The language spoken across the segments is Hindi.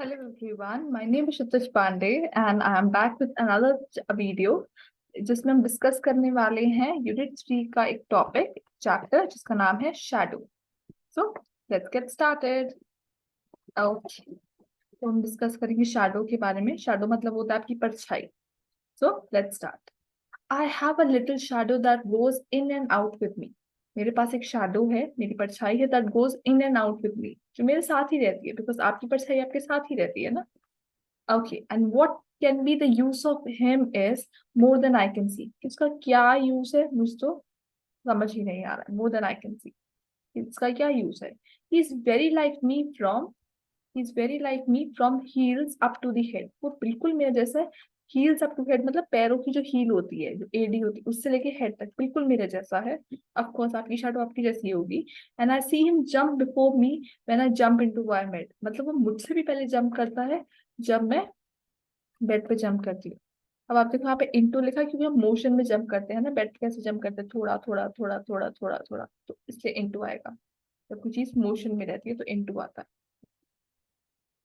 Hello everyone, my name is Shituj Pandey and I am back with another video जिसमें हम डिस्कस करने वाले हैं यूनिट 3 का एक टॉपिक चैप्टर जिसका नाम है shadow. So let's get started. Okay, तो हम डिस्कस करेंगे शैडो के बारे में। शैडो मतलब होता है आपकी परछाई। So let's start. I have a little shadow that goes in and out with me. मेरे पास एक शैडो है, मेरी परछाई है, that goes in and out with me, जो मेरे साथ ही रहती है, बिकॉज आपकी परछाई आपके साथ ही रहती है ना। Okay, and what can be the use of him is more than I can see. इसका क्या use है मुझे तो समझ ही नहीं आ रहा है। More than I can see, इसका क्या use है? He is very like me from He is very like me from heels up to the head. वो बिल्कुल मेरे जैसा है। heels up to head मतलब पैरों की जो heel होती है, जो एडी होती है, उससे लेके हेड तक बिल्कुल मेरे जैसा है। Of course आपकी शैडो आपकी जैसी होगी। And I see him jump before me when I jump into my bed. मतलब वो मुझसे भी पहले जंप करता है जब मैं बेड पे जंप करती हूँ। अब आप देखो यहाँ पे इंटू लिखा है क्योंकि हम मोशन में जंप करते हैं ना। बेड पे कैसे जंप करते हैं, थोड़ा थोड़ा थोड़ा थोड़ा थोड़ा थोड़ा, तो इसलिए इंटू आएगा। जब कोई चीज मोशन में रहती है तो इंटू आता है।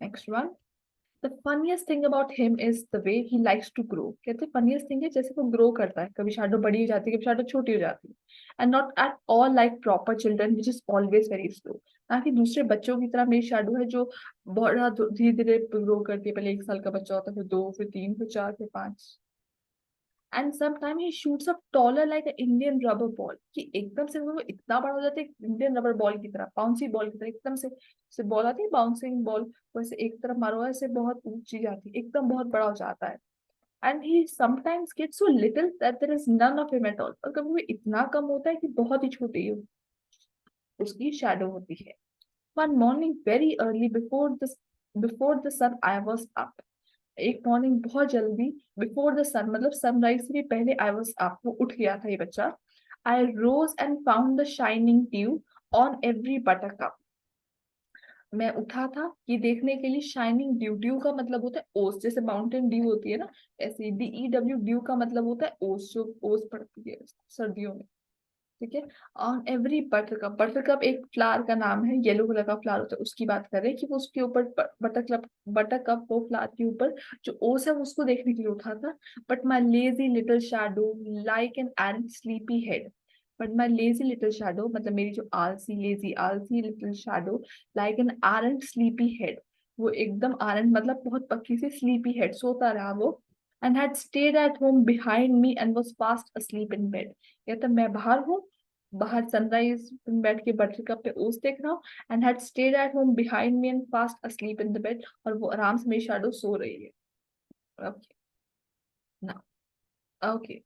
Next one. The funniest thing about him is the way he likes to grow. कहते हैं फनीस्ट थिंग है जैसे वो ग्रो करता है, कभी शैडो बड़ी हो जाती है, कभी शैडो छोटी हो जाती है। And not at all like proper children which is always very slow. ना कि दूसरे बच्चों की तरह मेरी शैडो है जो बड़ा धीरे धीरे ग्रो करती है। पहले 1 साल का बच्चा होता है, फिर 2, फिर 3, फिर 4, फिर 5। And sometime he shoots up taller like Indian rubber ball, कि एकदम से वो इतना बड़ा हो जाता है इंडियन रबर बॉल की तरह, बाउंसी बॉल की तरह। एकदम से बॉल आती है बाउंसिंग बॉल, वैसे एक तरफ मारो ऐसे बहुत ऊंची जाती है, एकदम बहुत बड़ा हो जाता है। And he sometimes gets so little that there is none of him at all. और कभी वो इतना कम होता है कि बहुत ही छोटी हो उसकी शैडो होती है। One morning very early before the sun I was up. एक मॉर्निंग बहुत जल्दी, बिफोर द सन मतलब सनराइज से भी पहले, आई वॉज अप, वो उठ गया था ये बच्चा। I rose and found the shining dew on every buttercup. मैं उठा था ये देखने के लिए शाइनिंग ड्यू। ड्यू का मतलब होता है ओस, जैसे माउंटेन ड्यू होती है ना, ऐसे DEW ड्यू का मतलब होता है ओस, जो ओस पड़ती है सर्दियों में। ठीक है। ऑन एवरी बटरकप, बटरकप एक फ्लावर का नाम है, येलो कलर का फ्लावर होता है, उसकी बात कर रहे हैं कि वो उसके ऊपर बटरकप वो फ्लावर के ऊपर जो ओस है वो उसको देखने के लिए उठा था। But my lazy little shadow like an and sleepy head. But my lazy little shadow मतलब मेरी जो आलसी little shadow, like an aren't sleepy head, वो एकदम आरंट मतलब बहुत पक्की से स्लीपी हेड, सोता रहा वो। And had stayed at home behind me and was fast asleep in bed। या तो मैं बाहर हूँ, बाहर सनराइज में बैठ के बटरकप पे ओस देख रहा हूँ, and had stayed at home behind me and fast asleep in the bed, और वो आराम से मेरी शैडो सो रही है। Okay now, okay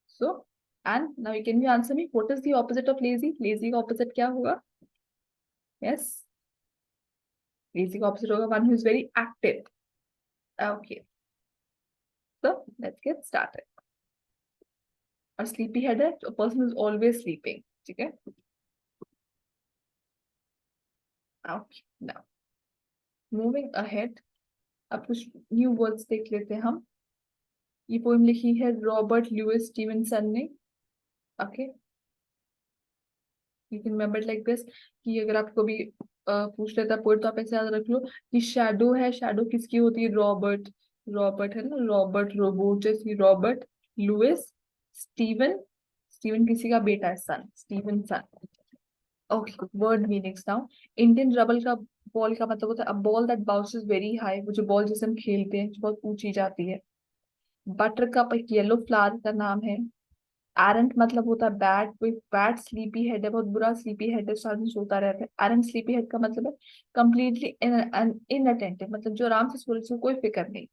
so and now you can you answer me what is the opposite of lazy? Lazy का ऑपोजिट क्या होगा? यस, लेजी का ऑपोजिट होगा one who is very active. Okay, so let's get started. और स्लीपी हेड है तो पर्सन इज ऑलवेज स्लीपिंग। ठीक है। ओके नाउ मूविंग अहेड, अब कुछ न्यू वर्ड्स देख लेते हैं हम। ये पोएम लिखी है रॉबर्ट लुइस स्टीवेंसन ने। Okay, you can remember like this, कि अगर आपको भी पूछ लेता पोएट तो आप ऐसे याद रख लो कि शैडो है, शैडो किसकी होती है? रॉबर्ट, रॉबर्ट है ना, रॉबर्ट रोबोटिस, रॉबर्ट लुइस स्टीवन, स्टीवन किसी का बेटा है, son, Steven son. Okay, word meanings now. Indian rubber का बॉल का मतलब होता है a ball that bounces very high, वो जो बॉल जिसे हम खेलते हैं जो बहुत ऊंची जाती है। बटर कप एक येलो फ्लावर का नाम है। एरेंट मतलब होता है बैड, कोई बैड स्लीपी हेड है, बहुत बुरा स्लीपी हेड है, सारा दिन सोता रहता है। एरेंट स्लीपी हेड का मतलब है कंप्लीटली इनअटेंटिव, मतलब जो आराम से सो रहे, उसको कोई फिक्र नहीं।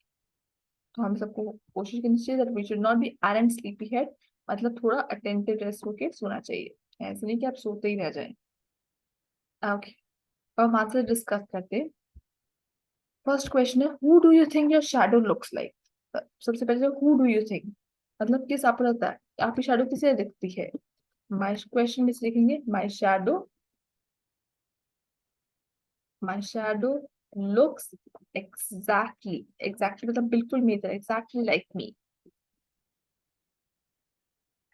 तो हम सबको कोशिश करनी चाहिए that we should not be arrant sleepy head, मतलब थोड़ा अटेंटिव रेस्ट होके सोना चाहिए, ऐसे नहीं कि आप सोते ही रह जाएं। ओके, अब हम आंसर डिस्कस करते हैं। फर्स्ट क्वेश्चन है, who do you think your shadow looks like? सबसे पहले हु डू यू थिंक मतलब किस आपको लगता है आपकी शैडो किसे दिखती है? माई क्वेश्चन में लिखेंगे माई शैडो लुक्स एग्जैक्टली मतलब बिल्कुल मेरी तरह, exactly like me.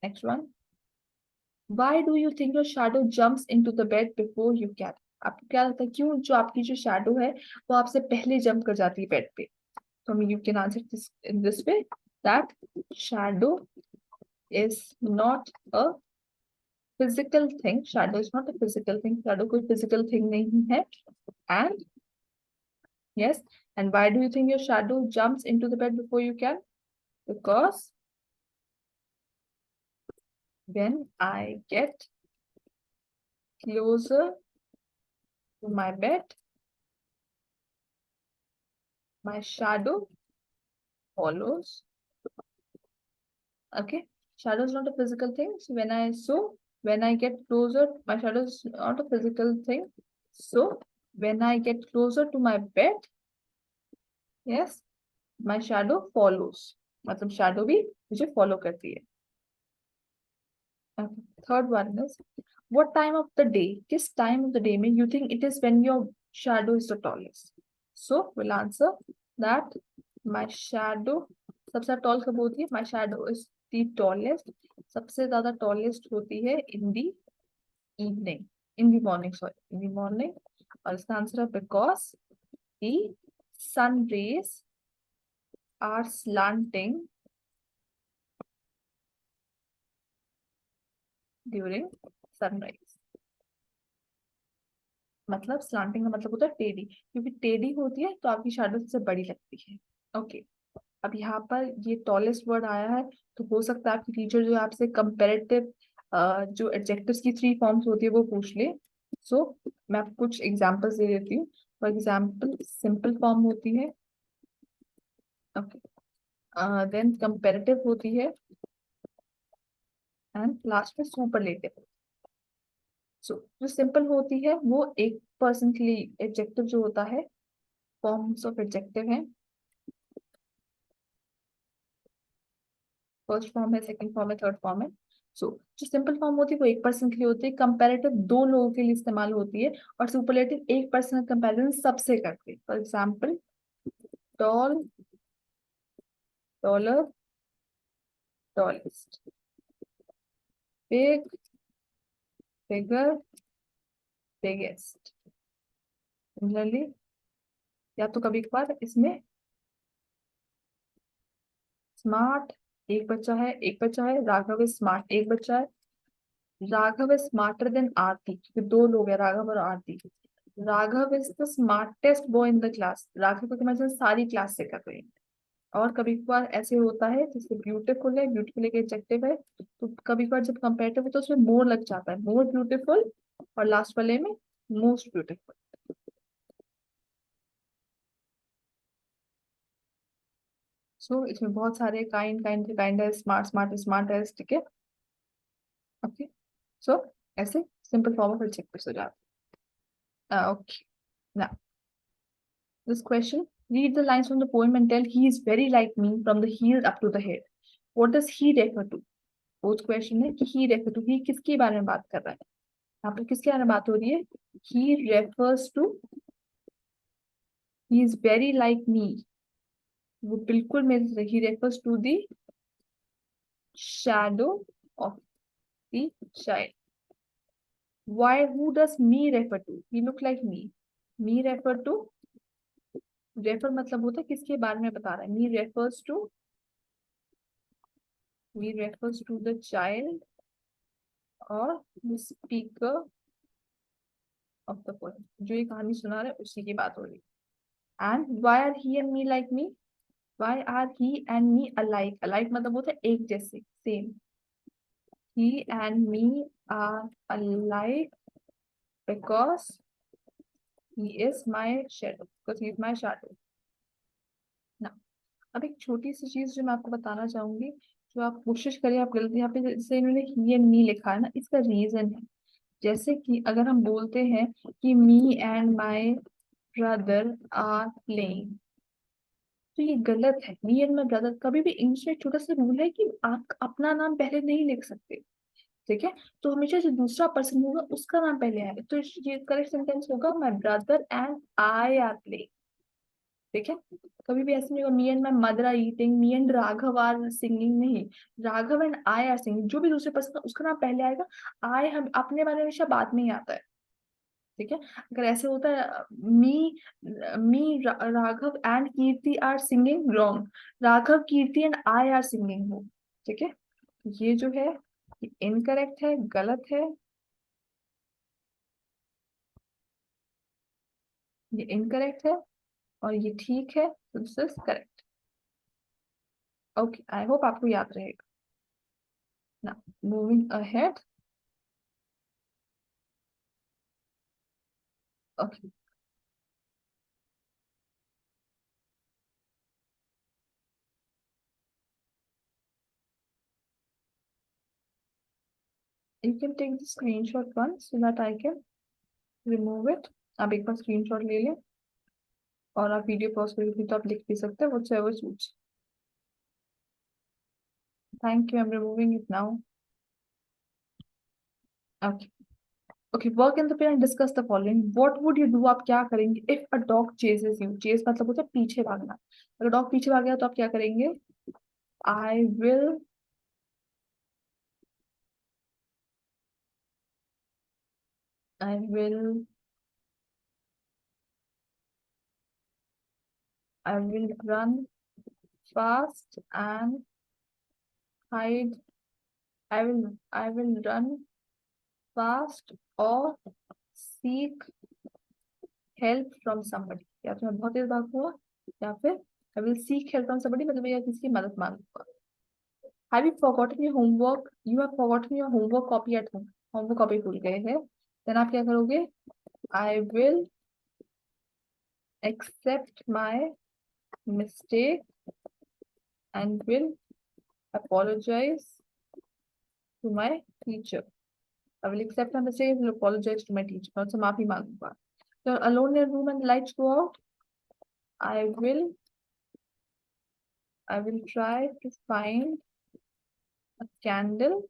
Next one, why do you think your shadow jumps into the bed before you can? आपको क्या लगता है क्यों जो आपकी जो शैडो है वो आपसे पहले जंप कर जाती है बेड पे? तो you can answer this in this way that shadow is not a physical thing, shadow is not a physical thing, shadow कोई फिजिकल थिंग नहीं है। And yes, and why do you think your shadow jumps into the bed before you can? Because when I get closer to my bed, my shadow follows. Okay, shadow is not a physical thing. When I get closer, my shadow is not a physical thing. So when I get closer to my bed, yes, my shadow follows. मतलब shadow भी मुझे follow करती है. Okay. Third one is what time of the day? Kiss time of the day में you think it is when your shadow is the tallest? So we'll answer that my shadow सबसे tall कब होती है? My shadow is the tallest. सबसे ज़्यादा tallest होती है in the evening, in the morning, sorry, in the morning. और इसका आंसर है because the sun rays are slanting during sunrise. मतलब स्लांटिंग का मतलब होता है टेढ़ी, क्योंकि टेढ़ी होती है तो आपकी शैडो सबसे बड़ी लगती है। ओके, अब यहाँ पर ये टॉलेस्ट वर्ड आया है तो हो सकता है आपकी टीचर जो आपसे कंपेरेटिव जो एडजेक्टिव्स की 3 फॉर्म्स होती है वो पूछ ले। सो मैं आपको कुछ एग्जांपल्स दे देती हूँ। फॉर एग्जांपल सिंपल फॉर्म होती है, ओके, देन कंपेरेटिव होती है एंड लास्ट में सुपरलेटिव। सो जो सिंपल होती है वो एक पर्सन के लिए एडजेक्टिव जो होता है, फॉर्म्स ऑफ एडजेक्टिव है, फर्स्ट फॉर्म है, सेकंड फॉर्म है, थर्ड फॉर्म है। सो जो सिंपल फॉर्म होती है वो एक पर्सन के लिए होती है, कंपैरेटिव 2 लोगों के लिए इस्तेमाल होती है, और सुपरलेटिव एक पर्सन का कंपैरिजन सबसे करते हैं। For example tall, taller, tallest, big, bigger, biggest. Similarly या तो कभी कभार इसमें स्मार्ट एक बच्चा है, राघव इज स्मार्ट एक बच्चा है, राघव इज स्मार्टर देन आरती क्योंकि 2 लोग हैं राघव और आरती। Raghav is the smartest boy in the class, Raghav को कंपैरिजन सारी क्लास से कर रहे हैं। और कभी कभार ऐसे होता है जैसे ब्यूटीफुल है, ब्यूटीफुल एक एडजेक्टिव है, तो कभी कभार जब कंपेरेटिव है तो उसमें मोर लग जाता है, मोर ब्यूटीफुल, और लास्ट वाले में मोस्ट ब्यूटीफुल। सो इसमें बहुत सारे काइंड काइंड काइंड है, स्मार्ट स्मार्ट स्मार्ट है, ठीक है। ओके, सो ऐसे सिंपल फॉर्म ऑफ एडजेक्टिव्स हो जाते हैं। Okay, now this question, read the lines from the poem and tell he is very like me from the heels up to the head. What does he refer to? Fourth question है कि ही रेफर टू, ही किसके बारे में बात कर रहा है? यहाँ पर किसके बारे में बात हो रही है? He refers to, he is very like me, वो बिल्कुल मेरे से, he refers to the shadow of the child. Why, who does me refer to? He look like me refer to, refer मतलब होता है किसके बारे में बता रहा है, me refers to the child और the speaker of the poem, जो ये कहानी सुना रहा है उसी की बात हो रही है। And why are he and me like me, why are he and me alike? Alike मतलब होता है एक जैसे, same. He and me are alike because he is my shadow, because he is my shadow. ना, अब एक छोटी सी चीज जो मैं आपको बताना चाहूंगी, जो आप कोशिश करें, आप गलती यहाँ पे जैसे इन्होंने ही एंड मी लिखा है ना, इसका रीजन है। जैसे कि अगर हम बोलते हैं कि me and my brother are playing, तो ये गलत है। मी एंड माई ब्रदर, कभी भी इंग्लिश में एक छोटा सा रूल है कि आप अपना नाम पहले नहीं लिख सकते, ठीक है? तो हमेशा जो दूसरा पर्सन होगा उसका नाम पहले आएगा, तो ये करेक्ट सेंटेंस होगा my brother and I are playing, ठीक है? कभी भी ऐसे नहीं होगा me and my mother are eating, me and Raghav are singing, नहीं, Raghav and I are singing, जो भी दूसरे पर्सन उसका नाम पहले आएगा। आई हम अपने बारे में हमेशा बाद में ही आता है, ठीक है। अगर ऐसे होता है me Raghav and Kirti are singing, wrong. Raghav, Kirti and I are singing हो। ठीक है, ये जो है ये इनकरेक्ट है, गलत है, ये इनकरेक्ट है और ये ठीक है, तो this is correct. Okay, I hope आपको याद रहेगा ना। Moving ahead. Okay, you can take the screenshot once so that I can remove it. आप एक बार स्क्रीनशॉट ले लें और आप वीडियो पॉज करके भी तो आप लिख भी सकते हैं, whatever suits. Thank you, I am removing it now. Okay. Okay, work in the pair and discuss the following. What would you do, आप क्या करेंगे if a dog ceases you. Chase मतलब होता है पीछे भागना। अगर डॉग पीछे भाग गया तो आप क्या करेंगे? I will I will I will run fast and hide. I will run fast or seek help from somebody। या तो मैं बहुत तेज भागूंगा या फिर I will seek help from somebody, मतलब मैं किसी की मदद मांगूंगा। Have you forgotten your homework? You have forgotten your homework copy at home। Homework copy भूल गए हैं, then आप क्या करोगे? I will accept my mistake and will apologize to my teacher। I will accept my mistake and will apologize to my teacher। मैं उनसे माफी मांगूंगा। You're alone in your room and the lights go out। I will try to find a candle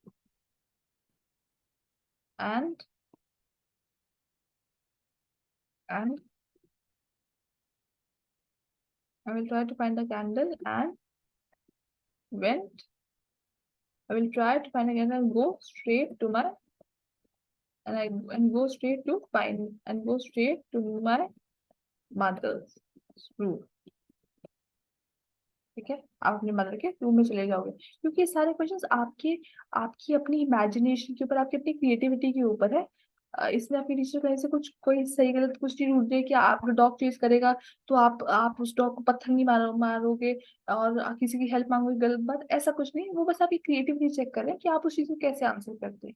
and and I will try to find a candle and went I will try to find a candle and go straight to my go straight to my mother's room। ठीक है, आप अपने मदर के रूम में चले जाओगे, क्योंकि ये सारे क्वेश्चंस आपके आपकी अपनी इमेजिनेशन के ऊपर, आपकी अपनी क्रिएटिविटी के ऊपर है। इसमें आपकी टीचर कहीं से कुछ कोई सही गलत कुछ नहीं ढूंढ रही कि आप डॉग चेज करेगा तो आप उस डॉग को पत्थर नहीं मारोगे और किसी की हेल्प मांगोगे, गलत बात, ऐसा कुछ नहीं। वो बस आपकी क्रिएटिविटी चेक कर रहे हैं कि आप उस चीज को कैसे आंसर करते हैं।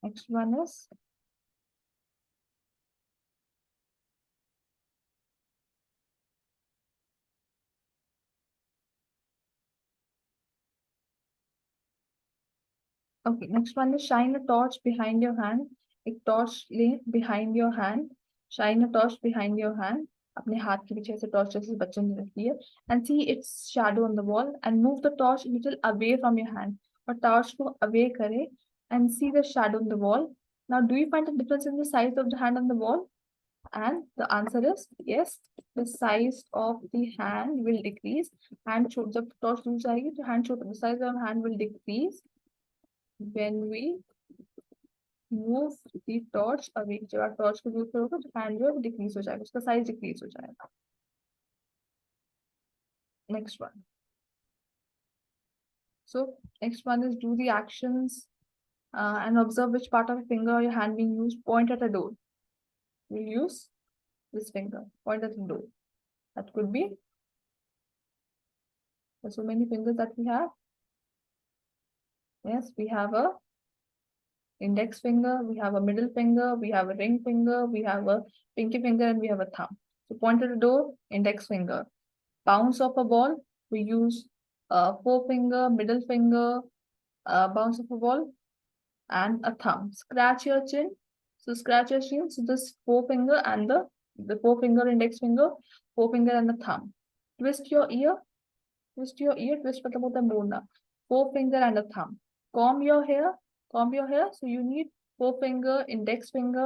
Next one is okay, next one is shine a torch behind your hand. एक टॉर्च ले behind your hand. Shine a torch behind your hand. अपने हाथ के पीछे ऐसे टॉर्च जैसे बच्चे ने रखी है। And see it's shadow on the wall and move the torch little away from your hand. और टॉर्च को अवे करे and see the shadow on the wall. Now do you find the difference in the size of the hand on the wall? And the answer is yes, the size of the hand will decrease। hand छोड़, जब टॉर्च दूर जाएगी तो hand छोटा, the size of hand will decrease when we move the torch away। जब आप टॉर्च को दूर करोगे तो hand जो है डिक्रीज हो जाएगा, उसका साइज डिक्रीज हो जाएगा। Next one, so next one is do the actions and observe which part of a finger or your hand being used। point at a door, we'll use this finger, point at the door। that could be, there's so many fingers that we have। yes, we have a index finger, we have a middle finger, we have a ring finger, we have a pinky finger, and we have a thumb। So point at the door, index finger। Bounce of a ball, we use forefinger, middle finger, bounce of a ball, and a thumb। Scratch your chin, so scratch your chin, so this forefinger and the forefinger, index finger, forefinger and the thumb। Twist your ear, twist मतलब होता है मोड़ना। Forefinger and a thumb। Comb your hair, so you need forefinger, index finger,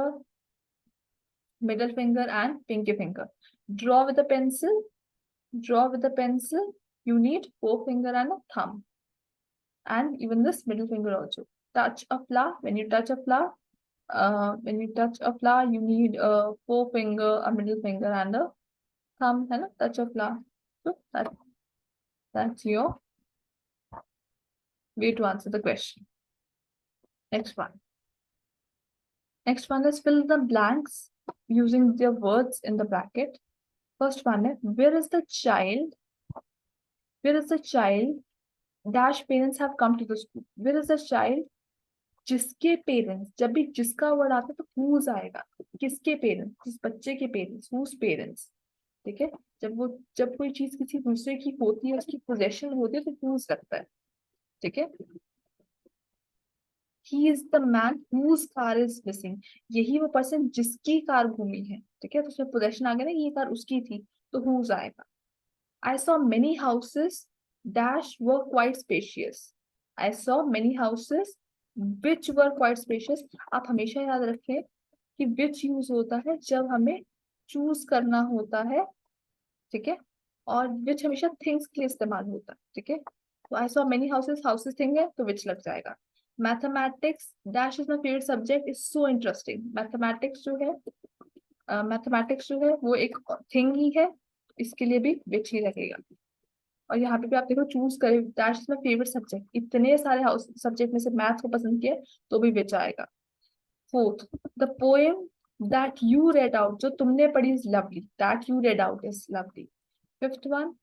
middle finger and pinky finger। Draw with a pencil, you need forefinger and a thumb, and even this middle finger also। touch a flower. When you touch a flower, you need a forefinger, a middle finger, and a thumb. है ना? Touch a flower. So that's your way to answer the question. Next one. Next one is fill the blanks using the words in the bracket. First one is where is the child? Where is the child? Dash parents have come to the school. Where is the child? जिसके पेरेंट्स, जब भी जिसका वर्ड आता है तो whose आएगा. किसके पेरेंट्स? जिस बच्चे के पेरेंट्स, whose parents. ठीक है. जब कोई चीज किसी दूसरे की होती है, उसकी पोजेशन होती है, तो whose लगता है. ठीक है. He is the man whose car is missing. यही वो पर्सन जिसकी कार घूमी है. ठीक है. तो उसमें पोजेशन आ गया ना, ये कार उसकी थी, तो whose आएगा. I saw many houses dash were quite spacious. I saw many houses which were quite spacious. आप हमेशा याद रखें कि which यूज होता है जब हमें चूज करना होता है. ठीक है. और which हमेशा थिंग्स के लिए इस्तेमाल होता है. ठीक है. तो I saw many houses, houses thing है तो which लग जाएगा. Mathematics dash is my favorite subject, is so interesting. Mathematics जो है वो एक थिंग ही है, इसके लिए भी which ही लगेगा. और यहाँ पे भी आप देखो चूज करें, that is my favourite subject. इतने सारे सब्जेक्ट में से मैथ्स को पसंद किया तो भी विच आएगा. Fourth, the poem that you read out, जो तुमने पढ़ी, is lovely. That you read out is lovely. Fifth one,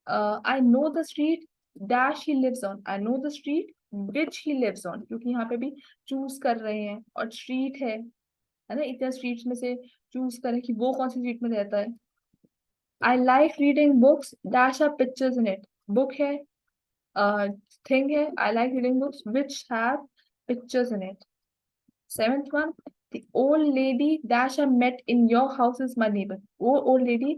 I know the street dash he lives on. I know the street which he lives on, क्योंकि यहाँ पे भी चूज कर रहे हैं और स्ट्रीट है ना. इतने स्ट्रीट्स में से चूज करें कि वो कौन सी स्ट्रीट में रहता है. I like reading books dash have pictures in it. Book है, thing है. I like reading books which have pictures in it. Seventh one, the old lady dash I met in your house is my neighbor. वो old lady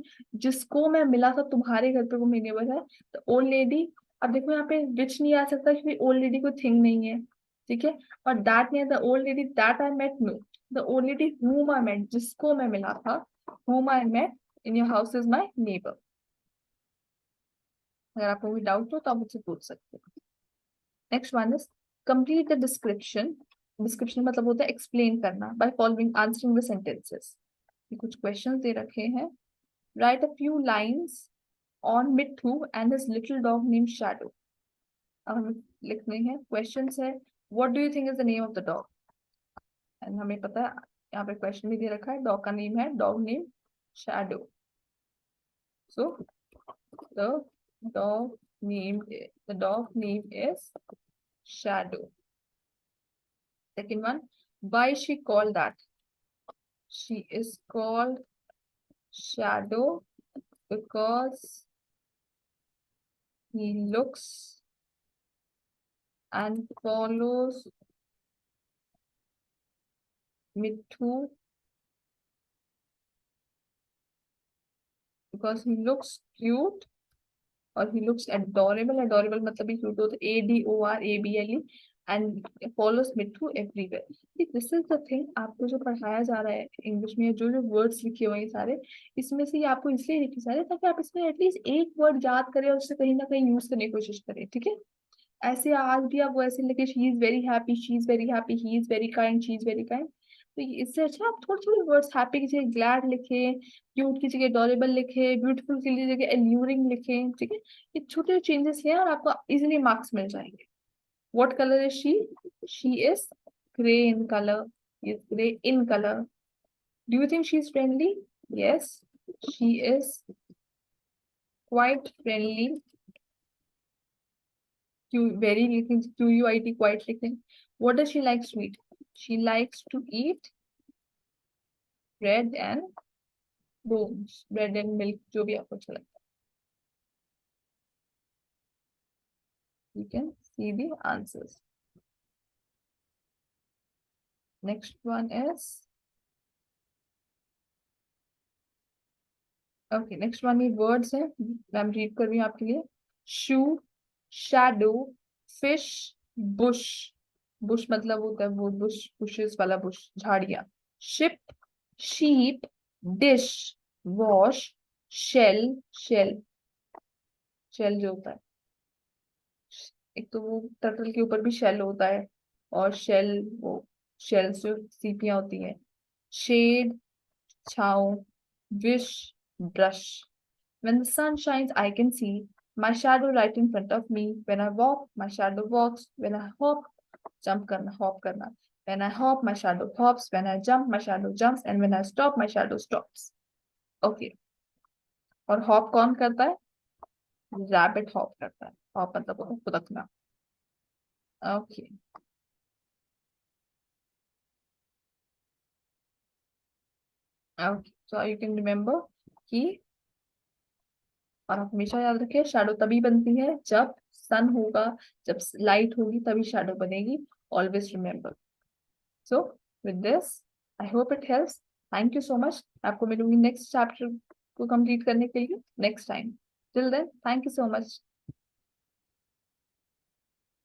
जिसको मैं मिला था तुम्हारे घर पे, वो मेरी neighbor है. तो old lady, अब देखो यहाँ पे which नहीं आ सकता क्योंकि old lady कोई thing नहीं है. ठीक है. और that नहीं है. The old lady that I met, no. The old lady whom I met, जिसको मैं मिला था, whom I met in your house is my neighbor. अगर आपको कोई डाउट हो तो आप मुझसे पूछ सकते हो. Next one is complete the description. Description मतलब होता है एक्सप्लेन करना. By following answering the sentences. कुछ क्वेश्चंस दे रखे हैं. Write a few lines on Mitthu and his little dog name shadow. अब हमें लिखने हैं. क्वेश्चंस है what do you think is the name of the dog. And हमें पता है यहाँ पे क्वेश्चन भी दे रखा है. डॉग का नेम है dog name shadow. So the dog dog name is Shadow. Second one, why is she called that? She is called Shadow because he looks and follows Mithu, because he looks cute और he looks adorable. Adorable मतलब भी cute होता है. ADORABLE and follows Mitthu everywhere. This is the thing. आपको जो पढ़ाया जा रहा है इंग्लिश में, जो जो वर्ड्स लिखे हुए हैं सारे, इसमें से ये आपको इसलिए लिखे सारे ताकि आप इसमें एटलीस्ट एक वर्ड याद करें और उससे कहीं ना कहीं यूज करने की कोशिश करें. ठीक है. ऐसे आज भी आप वो ऐसे लिखे she is very happy, she is very happy, he is very kind, she is very kind. तो इससे अच्छा आप थोड़ी थोड़ी वर्ड्स, हैप्पी की जगह ग्लैड लिखे, क्यूट की जगह डोरेबल लिखे, ब्यूटीफुल की जगह एल्यूरिंग लिखे. ठीक है. ये छोटे चेंजेस हैं और आपको इजिली मार्क्स मिल जाएंगे. What colour is she? She is grey in colour. Is grey in colour. Do you think she is friendly? Yes, she is quite friendly. Very लिखें, QUIT quite लिखें. What does she like to eat? She likes to eat bread and bones. Bread and milk, जो भी आपको अच्छा लगता है. You can see the answers. Next one is okay. Next one ये words है. मैं read कर रही हूँ आपके लिए. Shoe, shadow, fish, bush. Bush मतलब होता है वो बुश, बुशेस वाला बुश, झाड़ियां. Ship, sheep, dish, wash, shell. Shell, shell जो होता है, एक तो वो टर्टल के ऊपर भी शेल होता है. और शेल, वो शेल जो सीपियां होती हैं। शेड, छाँव, wish, brush. When the sun shines, I can see my shadow right in front of me. When I walk, my shadow walks. When I hop, jump करना, hop करना. When I hop, my shadow hops. When I jump, my shadow jumps. And when I stop, my shadow stops. Okay. और hop कौन करता है? Rabbit hop करता है. Hop मतलब होता है फुदकना. Okay. Okay. So you can remember कि, और आप हमेशा याद रखिए, शैडो तभी बनती है जब सन होगा, जब लाइट होगी तभी शैडो बनेगी. Always remember. So with this I hope it helps. Thank you so much. आपको मिलूंगी नेक्स्ट चैप्टर को कंप्लीट करने के लिए next time. Till then, thank you so much.